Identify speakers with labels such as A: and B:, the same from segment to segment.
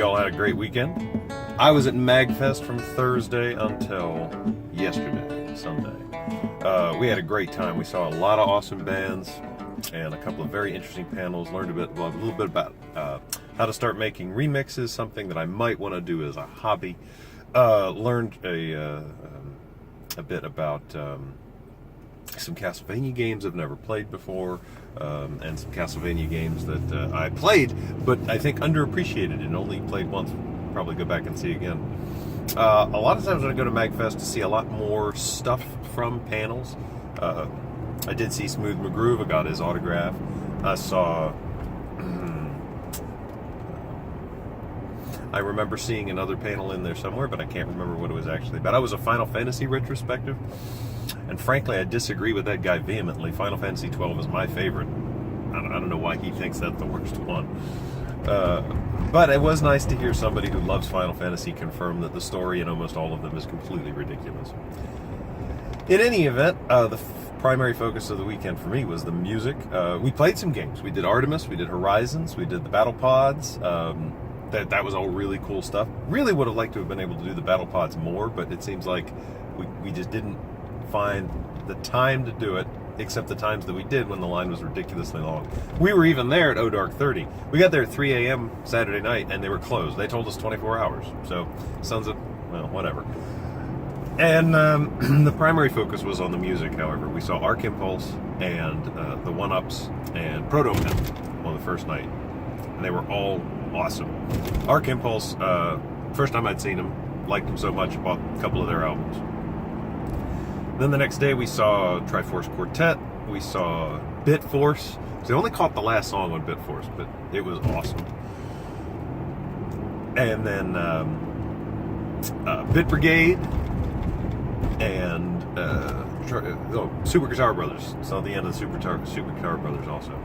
A: you all had a great weekend. I was at MAGFest from Thursday until yesterday, Sunday. We had a great time. We saw a lot of awesome bands and a couple of very interesting panels. Learned a little bit about how to start making remixes, something that I might want to do as a hobby. Learned a bit about some Castlevania games I've never played before, and some Castlevania games that I played, but I think underappreciated and only played once. Probably go back and see again. A lot of times when I go to MAGFest to see a lot more stuff from panels. I did see Smooth McGroove. I got his autograph. I saw... I remember seeing another panel in there somewhere, but I can't remember what it was actually about. It was a Final Fantasy retrospective, and frankly, I disagree with that guy vehemently. Final Fantasy 12 is my favorite. I don't know why he thinks that's the worst one. But it was nice to hear somebody who loves Final Fantasy confirm that the story in almost all of them is completely ridiculous. In any event, the primary focus of the weekend for me was the music. We played some games. We did Artemis, we did Horizons, we did the Battle Pods. That was all really cool stuff. Really would have liked to have been able to do the Battle Pods more, but it seems like we just didn't find the time to do it, except the times that we did when the line was ridiculously long. We were even there at Dark 30. We got there at 3 a.m. Saturday night, and they were closed. They told us 24 hours. So, sons of, well, whatever. And the primary focus was on the music, however. We saw Arc Impulse and the One-Ups and Proto Men on the first night. And they were all awesome. Arc Impulse, first time I'd seen them, liked them so much, bought a couple of their albums. Then the next day we saw Triforce Quartet, we saw Bitforce. So they only caught the last song on Bitforce, but it was awesome. And then Bit Brigade and Super Guitar Brothers. Saw the end of the Super Guitar Brothers also.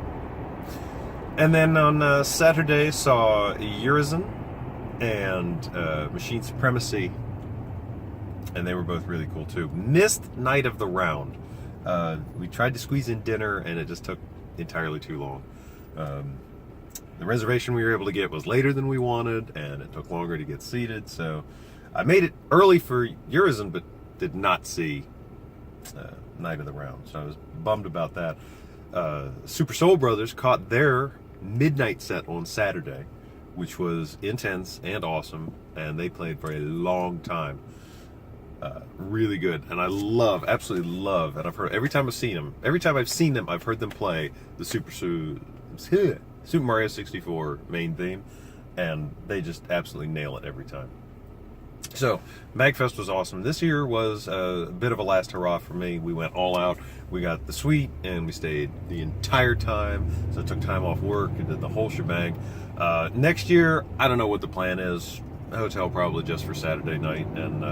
A: And then on Saturday saw Urizen and Machine Supremacy, and they were both really cool too. Missed Night of the Round. We tried to squeeze in dinner, and it just took entirely too long. The reservation we were able to get was later than we wanted, and it took longer to get seated, so I made it early for Urizen, but did not see Night of the Round, so I was bummed about that. Super Soul Brothers caught their midnight set on Saturday, which was intense and awesome, and they played for a long time. Really good, and I absolutely love, and I've heard every time I've seen them, I've heard them play the Super Mario 64 main theme, and they just absolutely nail it every time. So, MAGFest was awesome. This year was a bit of a last hurrah for me. We went all out. We got the suite, and we stayed the entire time. So I took time off work and did the whole shebang. Next year, I don't know what the plan is. A hotel probably just for Saturday night, and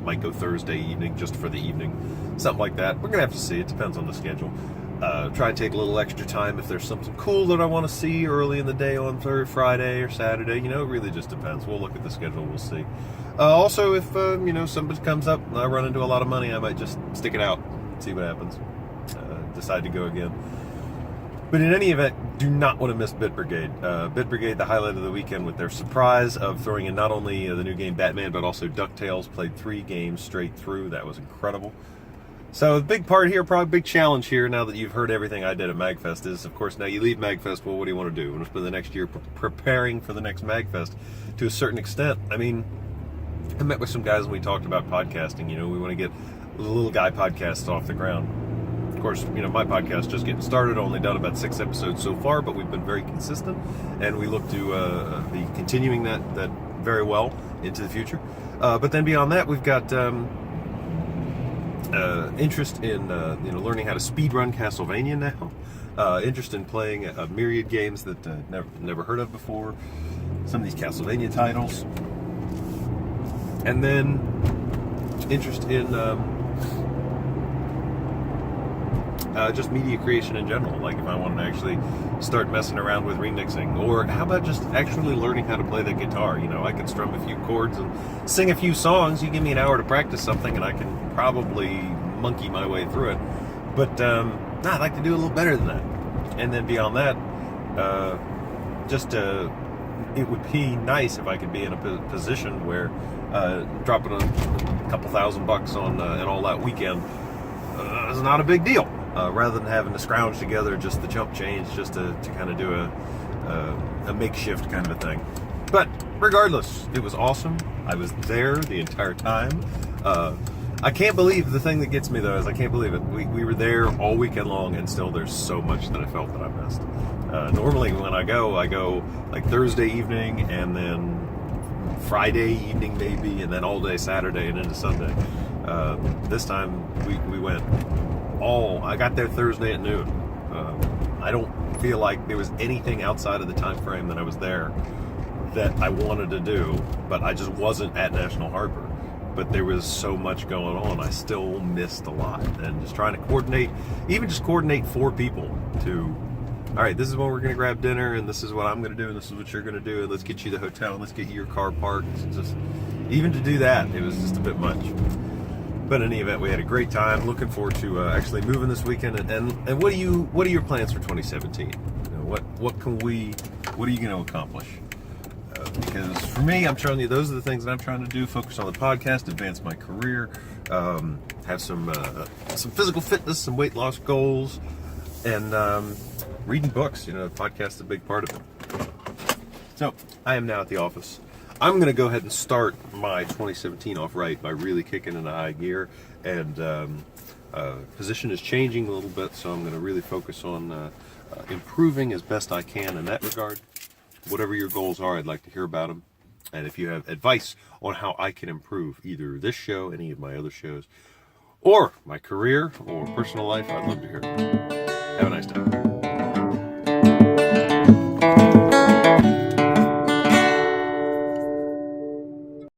A: might go Thursday evening just for the evening. Something like that. We're going to have to see. It depends on the schedule. Try and take a little extra time if there's something cool that I want to see early in the day on Friday or Saturday. You know, it really just depends. We'll look at the schedule. We'll see. Also, if, somebody comes up and I run into a lot of money, I might just stick it out, see what happens. Decide to go again. But in any event, do not want to miss Bit Brigade. Bit Brigade, the highlight of the weekend with their surprise of throwing in not only the new game Batman, but also DuckTales. Played 3 games straight through. That was incredible. So the big part here, probably big challenge here, now that you've heard everything I did at MAGFest, is, of course, now you leave MAGFest, well, what do you want to do? You want to spend the next year preparing for the next MAGFest to a certain extent. I mean, I met with some guys and we talked about podcasting. We want to get little guy podcasts off the ground. Of course, my podcast just getting started. Only done about 6 episodes so far, but we've been very consistent, and we look to be continuing that very well into the future. But then beyond that, we've got interest in learning how to speedrun Castlevania now. Interest in playing a myriad games that never heard of before. Some of these Castlevania titles. And then interest in just media creation in general. Like if I want to actually start messing around with remixing, or how about just actually learning how to play the guitar? I could strum a few chords and sing a few songs. You give me an hour to practice something and I can probably monkey my way through it. But I'd like to do a little better than that. And then beyond that, just it would be nice if I could be in a position where dropping a couple $1,000 on an all-out weekend is not a big deal. Rather than having to scrounge together just the chump change just to kind of do a makeshift kind of a thing. But regardless, it was awesome. I was there the entire time. I can't believe, the thing that gets me though is I can't believe it. We were there all weekend long, and still there's so much that I felt that I missed. Normally when I go like Thursday evening, and then Friday evening maybe, and then all day Saturday and into Sunday. This time we went I got there Thursday at noon. I don't feel like there was anything outside of the time frame that I was there that I wanted to do, but I just wasn't at National Harbor. But there was so much going on, I still missed a lot. And just trying to coordinate 4 people to, all right, this is when we're going to grab dinner, and this is what I'm going to do, and this is what you're going to do, and let's get you the hotel, and let's get you your car parked. Just, even to do that, it was just a bit much. But in any event, we had a great time. Looking forward to actually moving this weekend. And what are your plans for 2017? What are you going to accomplish? Because for me, I'm showing you those are the things that I'm trying to do. Focus on the podcast, advance my career, have some physical fitness, some weight loss goals, and reading books. The podcast is a big part of it. So I am now at the office. I'm going to go ahead and start my 2017 off right by really kicking into high gear, and position is changing a little bit, so I'm going to really focus on improving as best I can in that regard. Whatever your goals are, I'd like to hear about them. And if you have advice on how I can improve either this show, any of my other shows, or my career or personal life, I'd love to hear it. Have a nice day.